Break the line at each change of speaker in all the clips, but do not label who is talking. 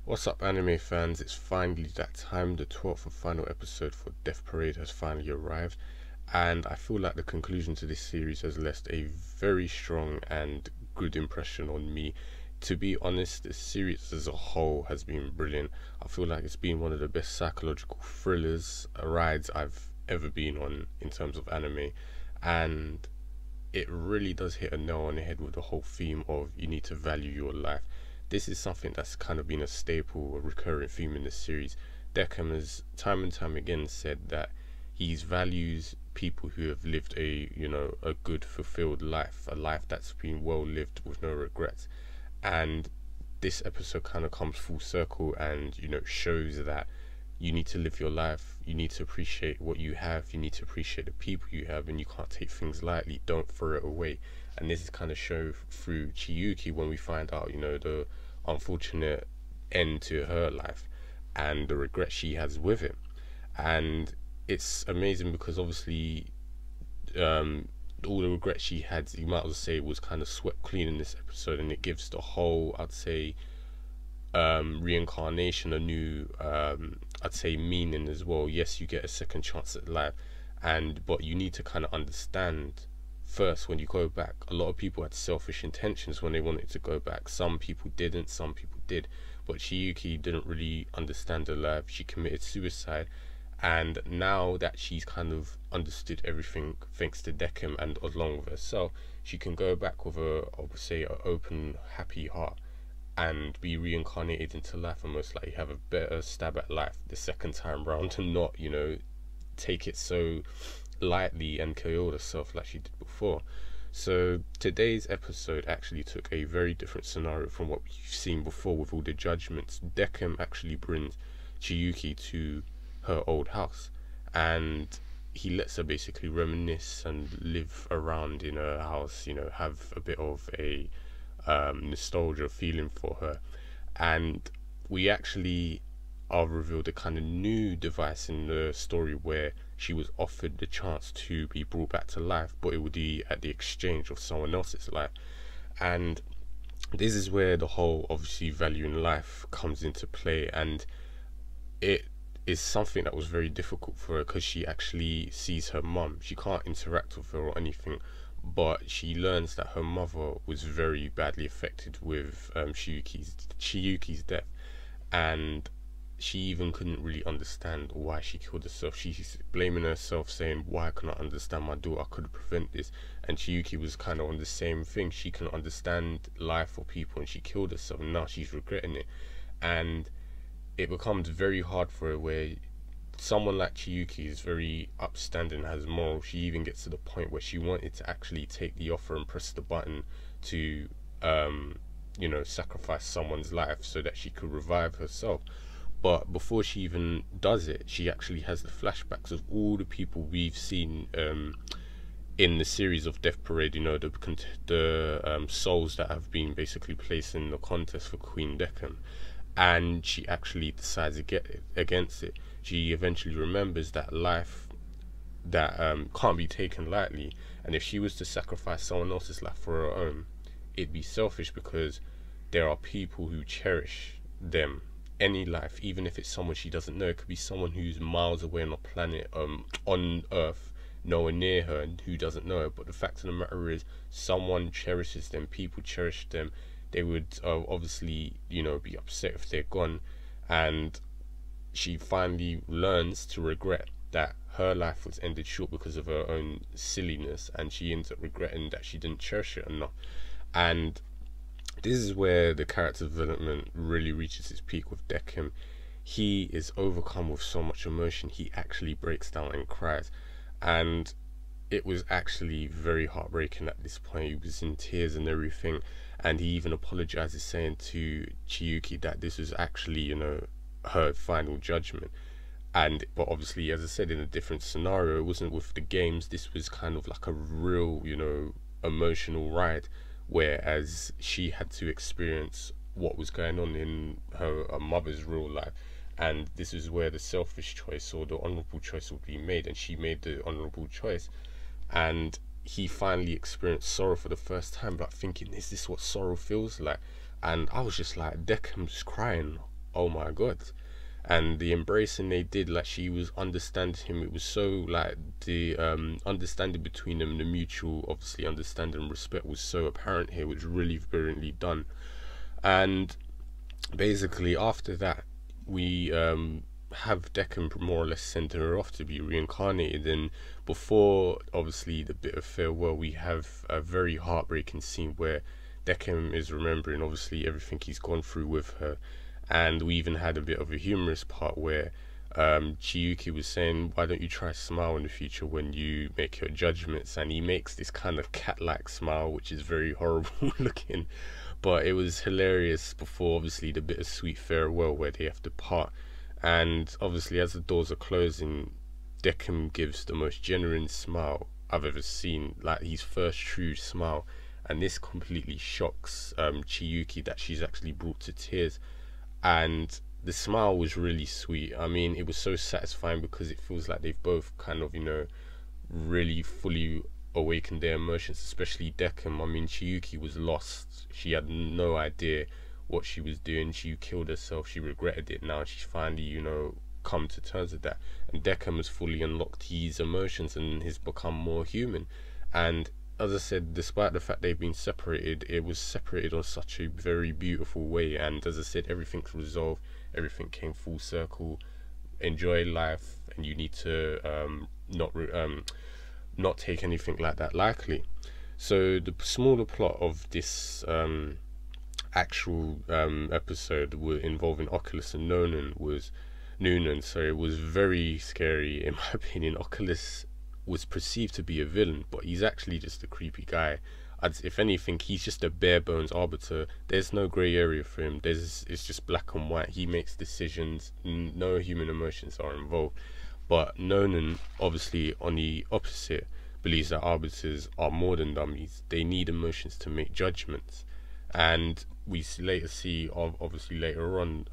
What's up, anime fans? It's finally that time. The 12th and final episode for Death Parade has finally arrived, and I feel like the conclusion to this series has left a very strong and good impression on me. To be honest, the series as a whole has been brilliant. I feel like it's been one of the best psychological thrillers, rides I've ever been on in terms of anime, and it really does hit a nail on the head with the whole theme of you need to value your life. This is something that's kind of been a staple, a recurring theme in this series. Deckham has time and time again said that he values people who have lived a good, fulfilled life, a life that's been well lived with no regrets. And this episode kind of comes full circle and shows that you need to live your life, you need to appreciate what you have, you need to appreciate the people you have, and you can't take things lightly. Don't throw it away. And this is kind of shown through Chiyuki when we find out the unfortunate end to her life and the regret she has with it. And it's amazing because obviously all the regret she had, you might as well say, was kind of swept clean in this episode, and it gives the whole, I'd say, reincarnation a new I'd say meaning as well. Yes, you get a second chance at life, but you need to kind of understand first when you go back. A lot of people had selfish intentions when they wanted to go back. Some people didn't, some people did, but Chiyuki didn't really understand her life. She committed suicide, and now that she's kind of understood everything thanks to Deckham and along with herself, she can go back with I would say, an open, happy heart and be reincarnated into life, and most likely have a better stab at life the second time round, and not take it so lightly and kill herself like she did before. So today's episode actually took a very different scenario from what we've seen before with all the judgments. Deckham actually brings Chiyuki to her old house, and he lets her basically reminisce and live around in her house, have a bit of a nostalgia feeling for her. And we actually are revealed a kind of new device in the story where she was offered the chance to be brought back to life, but it would be at the exchange of someone else's life. And this is where the whole, obviously, valuing life comes into play, and it is something that was very difficult for her because she actually sees her mum. She can't interact with her or anything, but she learns that her mother was very badly affected with Chiyuki's death, and she even couldn't really understand why she killed herself. She's blaming herself, saying, "Why can I understand my daughter? I could prevent this." And Chiyuki was kind of on the same thing. She can understand life or people, and she killed herself, and now she's regretting it. And it becomes very hard for her, where someone like Chiyuki is very upstanding, has morals. She even gets to the point where she wanted to actually take the offer and press the button to sacrifice someone's life so that she could revive herself. But before she even does it, she actually has the flashbacks of all the people we've seen in the series of Death Parade, the souls that have been basically placed in the contest for Queen Deckham. And she actually decides to get against it. She eventually remembers that life that can't be taken lightly, and if she was to sacrifice someone else's life for her own, it'd be selfish, because there are people who cherish them. Any life, even if it's someone she doesn't know, it could be someone who's miles away on a planet, on Earth, nowhere near her, and who doesn't know her. But the fact of the matter is, someone cherishes them, people cherish them. They would obviously, be upset if they're gone. And she finally learns to regret that her life was ended short because of her own silliness, and she ends up regretting that she didn't cherish it enough. And this is where the character development really reaches its peak with Deckham. He is overcome with so much emotion, he actually breaks down and cries. And it was actually very heartbreaking at this point. He was in tears and everything, and he even apologizes, saying to Chiyuki that this was actually, her final judgment. But obviously, as I said, in a different scenario, it wasn't with the games. This was kind of like a real, emotional ride, whereas she had to experience what was going on in her mother's real life. And this is where the selfish choice or the honorable choice would be made, and she made the honorable choice. And he finally experienced sorrow for the first time, like thinking, is this what sorrow feels like? And I was just like, Deckham's crying oh my god. And the embracing they did, like she was understanding him, it was so like the understanding between them, the mutual obviously understanding and respect was so apparent here, was really brilliantly done. And basically after that we have Deccan more or less send her off to be reincarnated, and before obviously the bit of farewell we have a very heartbreaking scene where Deccan is remembering obviously everything he's gone through with her. And we even had a bit of a humorous part where Chiyuki was saying, why don't you try smile in the future when you make your judgments, and he makes this kind of cat-like smile which is very horrible looking, but it was hilarious before obviously the bittersweet farewell where they have to part. And obviously as the doors are closing, Deccan gives the most genuine smile I've ever seen, like his first true smile, and this completely shocks Chiyuki that she's actually brought to tears. And the smile was really sweet. I mean, it was so satisfying because it feels like they've both kind of, you know, really fully awakened their emotions, especially Deccan. I mean, Chiyuki was lost. She had no idea what she was doing. She killed herself. She regretted it. Now she's finally, you know, come to terms with that. And Deccan has fully unlocked his emotions and has become more human. And as I said, despite the fact they've been separated, it was separated on such a very beautiful way. And as I said, everything's resolved, everything came full circle. Enjoy life, and you need to not take anything like that lightly. So the smaller plot of this actual episode involving Oculus and Noonan was very scary in my opinion. Oculus was perceived to be a villain, but he's actually just a creepy guy. If anything, he's just a bare bones arbiter. There's no grey area for him. It's just black and white. He makes decisions. No human emotions are involved. But Nonan, obviously on the opposite, believes that arbiters are more than dummies. They need emotions to make judgments. And we later see, obviously later on,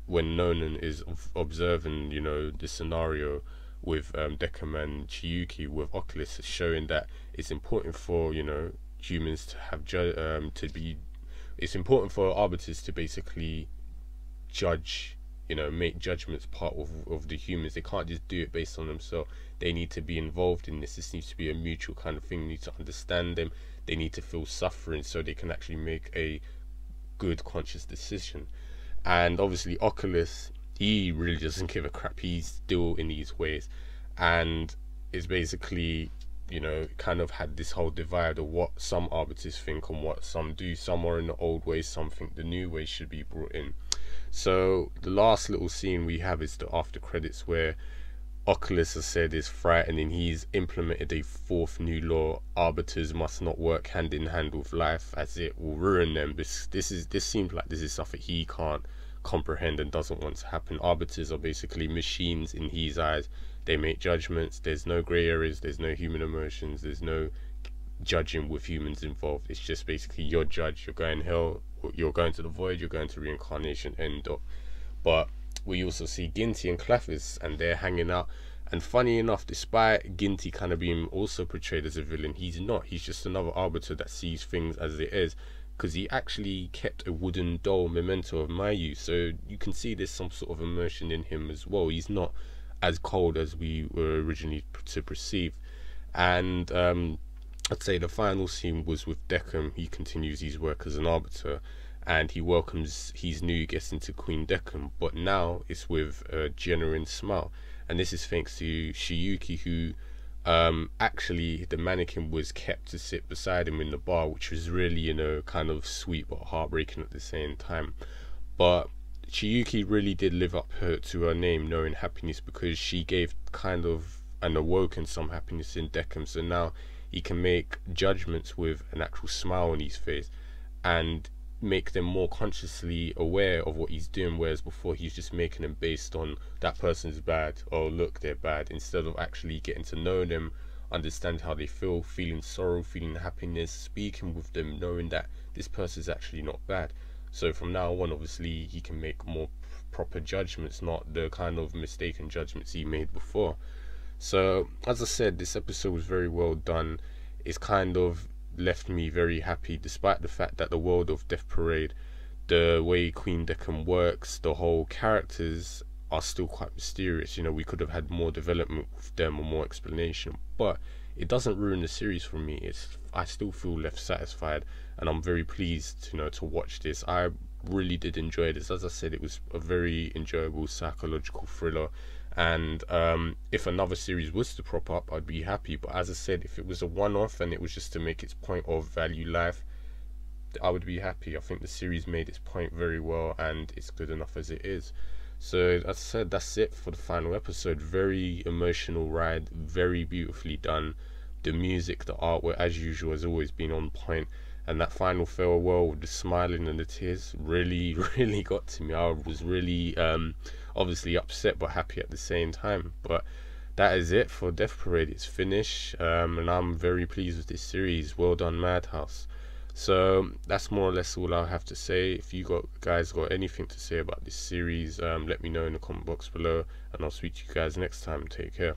when Nonan is observing, you know, the scenario with Deccan and Chiyuki with Oculus, showing that it's important for, you know, humans to have it's important for arbiters to basically judge, you know, make judgments part of the humans. They can't just do it based on themselves. They need to be involved in this. This needs to be a mutual kind of thing. They need to understand them. They need to feel suffering so they can actually make a good conscious decision. And obviously Oculus, he really doesn't give a crap. He's still in these ways, and it's basically, you know, kind of had this whole divide of what some arbiters think and what some do. Some are in the old ways, some think the new ways should be brought in. So the last little scene we have is the after credits where Oculus has said is frightened, and he's implemented a fourth new law: arbiters must not work hand in hand with life, as it will ruin them. This seems like this is something he can't comprehend and doesn't want to happen. Arbiters are basically machines in his eyes. They make judgments. There's no grey areas. There's no human emotions. There's no judging with humans involved. It's just basically you're judged. You're going hell. You're going to the void. You're going to reincarnation. End up. But we also see Ginty and Clevis, and they're hanging out. And funny enough, despite Ginty kind of being also portrayed as a villain, he's not. He's just another arbiter that sees things as it is, because he actually kept a wooden doll memento of Mayu, so you can see there's some sort of emotion in him as well. He's not as cold as we were originally to perceive. And I'd say the final scene was with Deccan. He continues his work as an arbiter, and he welcomes his new guest into Queen Deccan, but now it's with a genuine smile. And this is thanks to Chiyuki, who actually the mannequin was kept to sit beside him in the bar, which was really, you know, kind of sweet but heartbreaking at the same time. But Chiyuki really did live up to her name, knowing happiness, because she gave kind of and awoken some happiness in Deccan. So now he can make judgments with an actual smile on his face and make them more consciously aware of what he's doing, whereas before he's just making them based on that person's bad, oh look, they're bad, instead of actually getting to know them, understand how they feel, feeling sorrow, feeling happiness, speaking with them, knowing that this person's actually not bad. So from now on, obviously he can make more proper judgments, not the kind of mistaken judgments he made before. So as I said, this episode was very well done. It's kind of left me very happy, despite the fact that the world of Death Parade the way Queen Deccan works, the whole characters are still quite mysterious. You know, we could have had more development with them or more explanation, but it doesn't ruin the series for me. I still feel left satisfied, and I'm very pleased, you know, to watch this. I really did enjoy this. As I said, it was a very enjoyable psychological thriller, and if another series was to prop up, I'd be happy. But as I said, if it was a one-off and it was just to make its point of value life, I would be happy. I think the series made its point very well, and it's good enough as it is. So as I said, that's it for the final episode. Very emotional ride, very beautifully done. The music, the artwork, as usual, has always been on point. And that final farewell with the smiling and the tears really, really got to me. I was really obviously upset but happy at the same time. But that is it for Death Parade. It's finished, and I'm very pleased with this series. Well done, Madhouse. So that's more or less all I have to say. If you guys got anything to say about this series, let me know in the comment box below, and I'll speak to you guys next time. Take care.